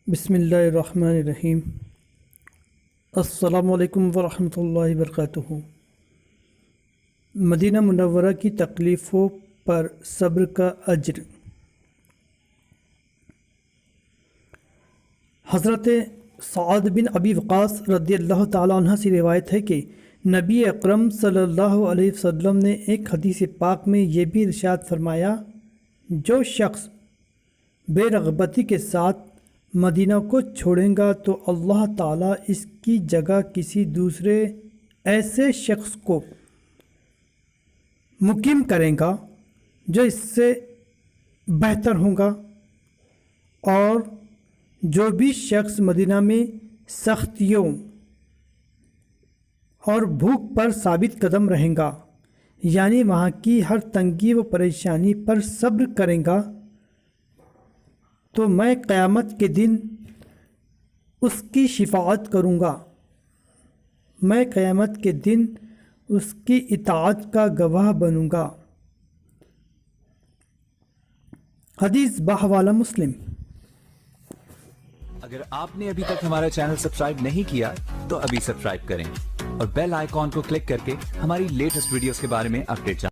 بسم اللہ الرحمن الرحیم۔ السلام علیکم ورحمۃ اللہ وبرکاتہ۔ مدینہ منورہ کی تکلیفوں پر صبر کا اجر۔ حضرت سعد بن ابی وقاص رضی اللہ تعالیٰ عنہ سے روایت ہے کہ نبی اکرم صلی اللہ علیہ وسلم نے ایک حدیث پاک میں یہ بھی ارشاد فرمایا، جو شخص بے رغبتی کے ساتھ مدینہ کو چھوڑیں گا تو اللہ تعالیٰ اس کی جگہ کسی دوسرے ایسے شخص کو مقیم کریں گا جو اس سے بہتر ہوگا، اور جو بھی شخص مدینہ میں سختیوں اور بھوک پر ثابت قدم رہیں گا، یعنی وہاں کی ہر تنگی و پریشانی پر صبر کریں گا، تو میں قیامت کے دن اس کی شفاعت کروں گا، میں قیامت کے دن اس کی اطاعت کا گواہ بنوں گا۔ حدیث بحوالہ مسلم۔ اگر آپ نے ابھی تک ہمارا چینل سبسکرائب نہیں کیا تو ابھی سبسکرائب کریں اور بیل آئیکن کو کلک کر کے ہماری لیٹسٹ ویڈیوز کے بارے میں اپڈیٹ جانیں۔